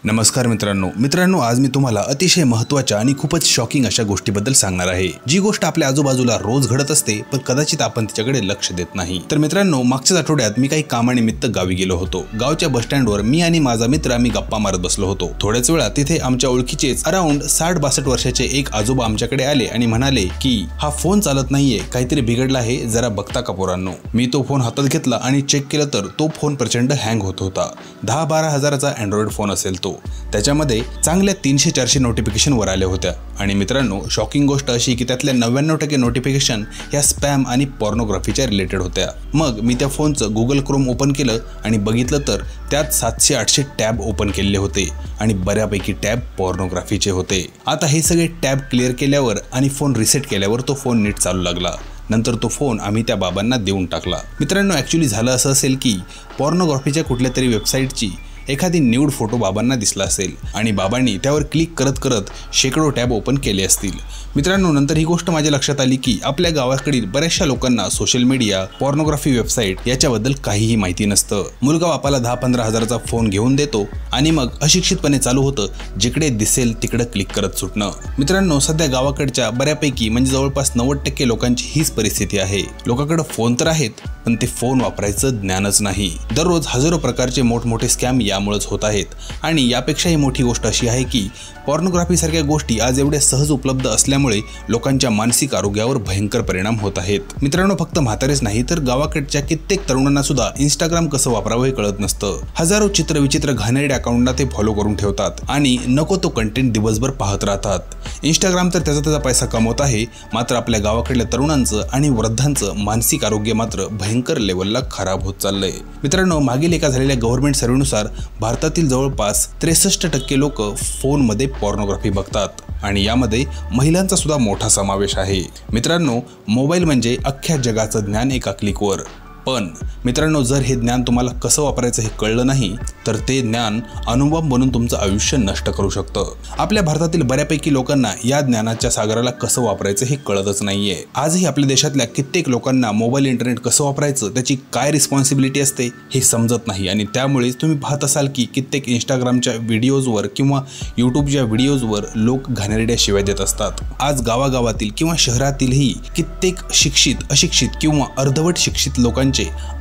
नमस्कार मित्रांनो आज मी तुम्हाला अतिशय महत्त्वाच्या आणि खूपच शॉकिंग अशा गोष्टीबद्दल सांगणार आहे, जी गोष्ट आपल्या आजूबाजूला रोज घडत असते पण कदाचित आपण तिच्याकडे लक्ष देत नाही। तर मित्रांनो, मागच्या आठवड्यात मी काही कामानिमित्त गावी गेलो होतो। गावच्या बस स्टँडवर मी आणि माझा मित्र आम्ही गप्पा मारत बसलो होतो। थोड्याच वेळात तिथे आमच्या ओळखीचेच अराउंड 60-62 वर्षाचे एक आजोबा आमच्याकडे आले आणि म्हणाले की हा फोन चालत नाहीये, काहीतरी बिघडला आहे, जरा बघता का पोरांनो। मी तो फोन हातात घेतला आणि चेक केलं तर तो फोन प्रचंड हँग होत होता। 10-12 हजाराचा अँड्रॉइड फोन असेल तो। त्याच्यामध्ये चांगल्या 300-400 नोटिफिकेशन वर आल्या होत्या आणि मित्रांनो, शॉकिंग गोष्ट अशी की त्यातल्या 99% नोटिफिकेशन ह्या स्पॅम आणि पॉर्नोग्राफीच्या रिलेटेड होत्या। मग मी त्या फोनचं गुगल क्रोम ओपन केलं आणि बघितलं तर त्यात 700-800 टॅब ओपन केलेले होते आणि बऱ्यापैकी टॅब पॉर्नोग्राफीचे होते। आता हे सगळे टॅब क्लिअर केल्यावर आणि फोन रिसेट केल्यावर तो फोन नीट चालू लागला। नंतर तो फोन आम्ही त्या बाबांना देऊन टाकला। मित्रांनो, ॲक्च्युली झालं असं असेल की पॉर्नोग्राफीच्या कुठल्या तरी वेबसाईटची एखादी न्यूड फोटो बाबांना दिसला असेल आणि बाबांनी त्यावर क्लिक करत करत शेकडो टॅब ओपन केले असतील। मित्रांनो, नंतर ही गोष्ट माझ्या लक्षात आली की आपल्या गावाकडील बऱ्याचशा लोकांना सोशल मीडिया, पॉर्नोग्राफी वेबसाईट याच्याबद्दल काहीही माहिती नसतं। मुलगा बापाला 10-15 हजाराचा फोन घेऊन देतो आणि मग अशिक्षितपणे चालू होतं, जिकडे दिसेल तिकडे क्लिक करत सुटणं। मित्रांनो, सध्या गावाकडच्या बऱ्यापैकी म्हणजे जवळपास 90% लोकांची हीच परिस्थिती आहे। लोकांकडे फोन तर आहेत पण ते फोन वापरायचं ज्ञानच नाही। दररोज हजारो प्रकारचे मोठमोठे स्कॅम यामुळेच होत आहेत आणि यापेक्षाही मोठी गोष्ट अशी आहे की पॉर्नोग्राफी सारख्या गोष्टी आज एवढे सहज उपलब्ध असल्यामुळे लोकांच्या मानसिक आरोग्यावर भयंकर परिणाम होत आहेत। मित्रांनो, फक्त म्हातारेच नाही तर गावाकडच्या कित्येक तरुणांना सुद्धा इंस्टाग्राम कसं वापरावं हे कळत नसतं। हजारो चित्रविचित्र घाणेरड्या अकाउंटना ते फॉलो करून ठेवतात आणि नको तो कंटेंट दिवसभर पाहत राहतात। इंस्टाग्राम तर त्याचा पैसा कमवत आहे, मात्र आपल्या गावाकडल्या तरुणांचं आणि वृद्धांचं मानसिक आरोग्य मात्र भयंकर लेवलला खराब होत चाललंय। मित्रांनो, मागील एका झालेल्या गव्हर्नमेंट सर्व्हेनुसार भारतातील जवळपास 63% लोक फोनमध्ये पॉर्नोग्राफी बघतात आणि यामध्ये महिलांचा सुद्धा मोठा समावेश आहे। मित्रांनो, मोबाईल म्हणजे अख्ख्या जगाचं ज्ञान एका क्लिकवर। पण मित्रांनो, जर हे ज्ञान तुम्हाला कसं वापरायचं हे कळलं नाही तर ते ज्ञान अणुबॉम्ब बनून तुमचं आयुष्य नष्ट करू शकतं। आपल्या भारतातील बऱ्यापैकी लोकांना या ज्ञानाच्या सागराला कसं वापरायचं हे कळतच नाहीये। आजही आपल्या देशातल्या कित्येक लोकांना मोबाईल इंटरनेट कसं वापरायचं, त्याची काय रिस्पॉन्सिबिलिटी असते हे समजत नाही आणि त्यामुळेच तुम्ही पाहत असाल की कित्येक इंस्टाग्रामच्या व्हिडिओजवर किंवा यूट्यूबच्या व्हिडिओजवर लोक घाणेरड्या शिव्या देत असतात। आज गावागावातील किंवा शहरातीलही कित्येक शिक्षित, अशिक्षित किंवा अर्धवट शिक्षित लोकांचे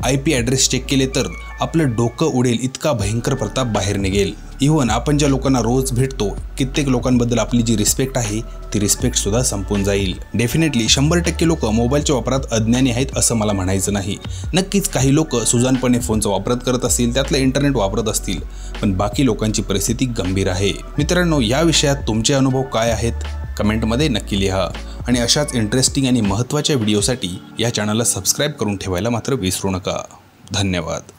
IP ॲड्रेस चेक केले तर आपलं डोकं उडेल इतका भयंकर प्रताप बाहेर निघेल। इव्हन आपण ज्या लोकांना रोज भेटतो, कित्येक लोकांबद्दल आपली जी रिस्पेक्ट आहे ती रिस्पेक्ट सुद्धा संपून जाईल। डेफिनेटली 100% लोक मोबाईलच्या वापरात अज्ञानी आहेत असं मला म्हणायचं नाही। नक्कीच काही लोक सुजानपणे फोनचा वापरत करत असतील, त्यातलं इंटरनेट वापरत असतील, पण बाकी लोकांची परिस्थिती गंभीर आहे। मित्रांनो, या विषयात तुमचे अनुभव काय आहेत कमेंटमध्ये नक्की लिहा आणि अशाच इंटरेस्टिंग आणि महत्त्वाच्या व्हिडिओसाठी या चॅनलला सबस्क्राईब करून ठेवायला मात्र विसरू नका। धन्यवाद।